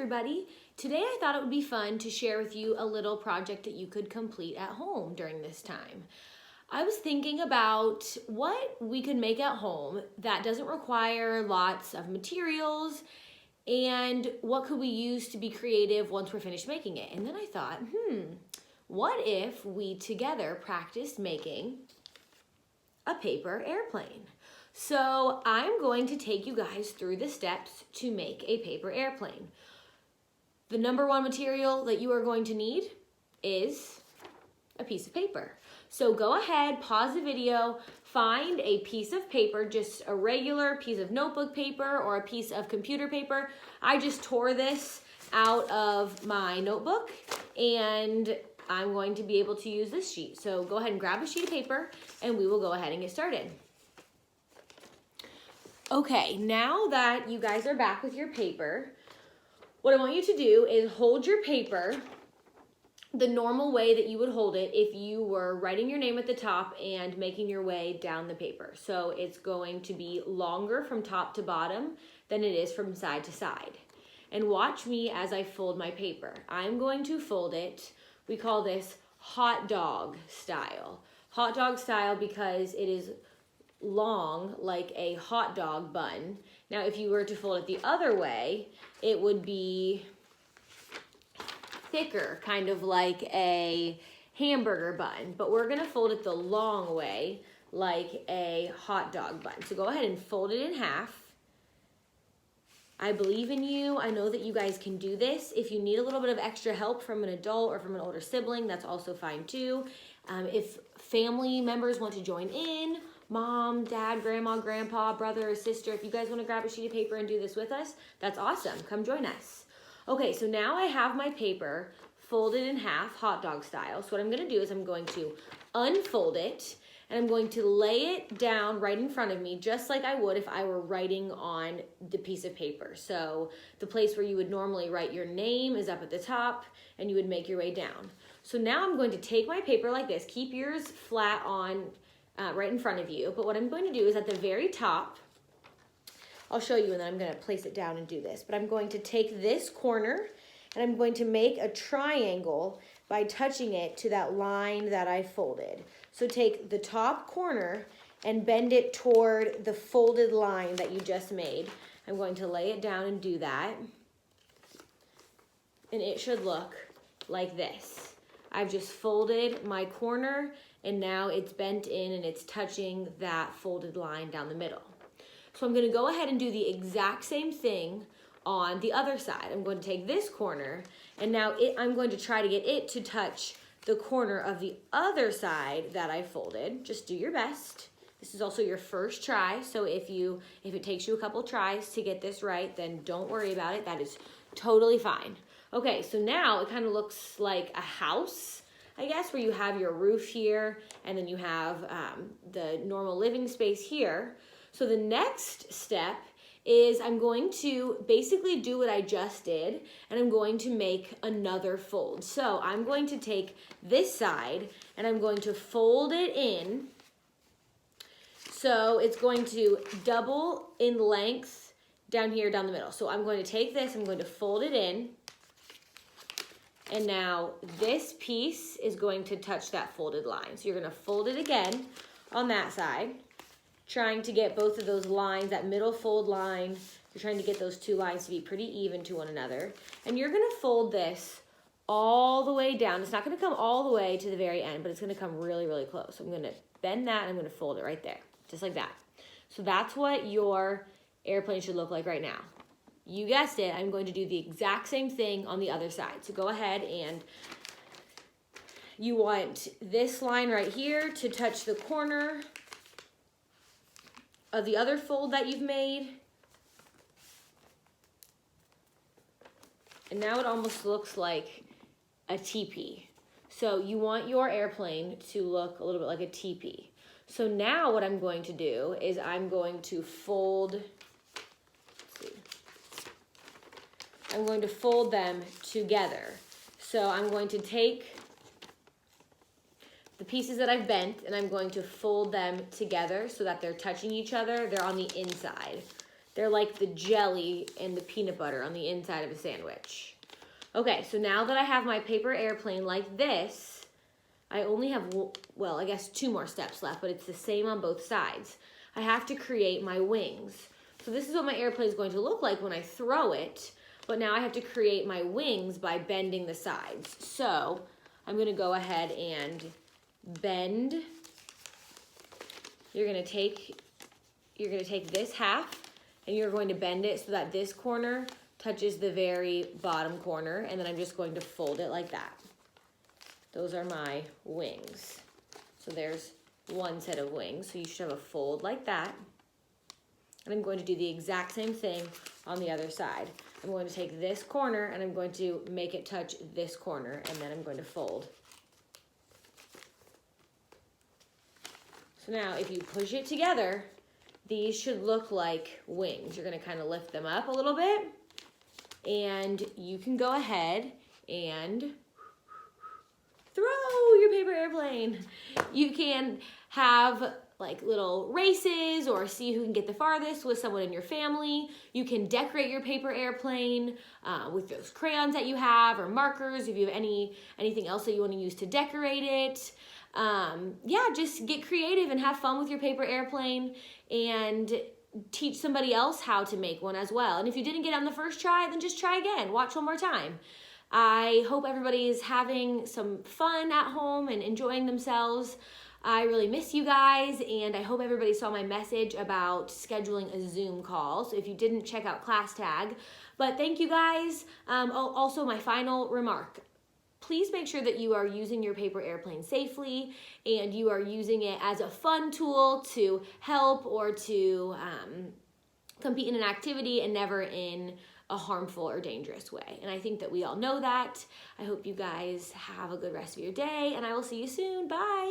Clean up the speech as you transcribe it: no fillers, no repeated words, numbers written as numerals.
everybody. Today I thought it would be fun to share with you a little project that you could complete at home during this time. I was thinking about what we could make at home that doesn't require lots of materials, and what could we use to be creative once we're finished making it. And then I thought, what if we together practiced making a paper airplane? So I'm going to take you guys through the steps to make a paper airplane. The number one material that you are going to need is a piece of paper. So go ahead, pause the video, find a piece of paper, just a regular piece of notebook paper or a piece of computer paper. I just tore this out of my notebook and I'm going to be able to use this sheet. So go ahead and grab a sheet of paper and we will go ahead and get started. Okay, now that you guys are back with your paper, what I want you to do is hold your paper the normal way that you would hold it if you were writing your name at the top and making your way down the paper. So it's going to be longer from top to bottom than it is from side to side. And watch me as I fold my paper. I'm going to fold it, we call this hot dog style. Hot dog style because it is long like a hot dog bun. Now if you were to fold it the other way, it would be thicker, kind of like a hamburger bun, but we're gonna fold it the long way like a hot dog bun. So go ahead and fold it in half. I believe in you. I know that you guys can do this. If you need a little bit of extra help from an adult or from an older sibling, that's also fine too. If family members want to join in, mom, dad, grandma, grandpa, brother, or sister, if you guys want to grab a sheet of paper and do this with us, that's awesome. Come join us. Okay, so now I have my paper folded in half, hot dog style. So what I'm going to do is I'm going to unfold it, and I'm going to lay it down right in front of me, just like I would if I were writing on the piece of paper. So the place where you would normally write your name is up at the top, and you would make your way down. So now I'm going to take my paper like this. Keep yours flat on right in front of you. But what I'm going to do is at the very top, I'll show you and then I'm going to place it down and do this. But I'm going to take this corner and I'm going to make a triangle by touching it to that line that I folded. So take the top corner and bend it toward the folded line that you just made. I'm going to lay it down and do that. And it should look like this. I've just folded my corner and now it's bent in and it's touching that folded line down the middle. So I'm going to go ahead and do the exact same thing on the other side. I'm going to take this corner and now I'm going to try to get it to touch the corner of the other side that I folded. Just do your best. This is also your first try, so if it takes you a couple tries to get this right, then don't worry about it. That is totally fine. Okay, so now it kind of looks like a house, I guess, where you have your roof here and then you have the normal living space here. So the next step is I'm going to basically do what I just did and I'm going to make another fold. So I'm going to take this side and I'm going to fold it in. So it's going to double in length down here, down the middle. So I'm going to take this, I'm going to fold it in. And now this piece is going to touch that folded line. So you're going to fold it again on that side, trying to get both of those lines, that middle fold line, you're trying to get those two lines to be pretty even to one another. And you're going to fold this all the way down. It's not going to come all the way to the very end, but it's going to come really, really close. So I'm going to bend that and I'm going to fold it right there, just like that. So that's what your airplane should look like right now. You guessed it, I'm going to do the exact same thing on the other side. So go ahead and you want this line right here to touch the corner of the other fold that you've made. And now it almost looks like a teepee. So you want your airplane to look a little bit like a teepee. So now what I'm going to do is I'm going to fold, I'm going to fold them together. So I'm going to take the pieces that I've bent and I'm going to fold them together so that they're touching each other. They're on the inside. They're like the jelly and the peanut butter on the inside of a sandwich. Okay, so now that I have my paper airplane like this, I only have, well, I guess 2 more steps left, but it's the same on both sides. I have to create my wings. So this is what my airplane is going to look like when I throw it, but now I have to create my wings by bending the sides. So I'm gonna go ahead and bend. You're gonna take this half and you're going to bend it so that this corner touches the very bottom corner, and then I'm just going to fold it like that. Those are my wings. So there's one set of wings. So you should have a fold like that. And I'm going to do the exact same thing on the other side. I'm going to take this corner and I'm going to make it touch this corner, and then I'm going to fold. So now if you push it together, these should look like wings. You're gonna kind of lift them up a little bit, and you can go ahead and throw your paper airplane. You can have like little races or see who can get the farthest with someone in your family. You can decorate your paper airplane with those crayons that you have, or markers if you have anything else that you want to use to decorate it. Yeah, just get creative and have fun with your paper airplane, and teach somebody else how to make one as well. And if you didn't get it on the first try, then just try again. Watch one more time. I hope everybody is having some fun at home and enjoying themselves. I really miss you guys, and I hope everybody saw my message about scheduling a Zoom call. So if you didn't, check out ClassTag. But thank you guys. Also, my final remark. Please make sure that you are using your paper airplane safely, and you are using it as a fun tool to help or to compete in an activity, and never in a harmful or dangerous way. And I think that we all know that. I hope you guys have a good rest of your day, and I will see you soon. Bye.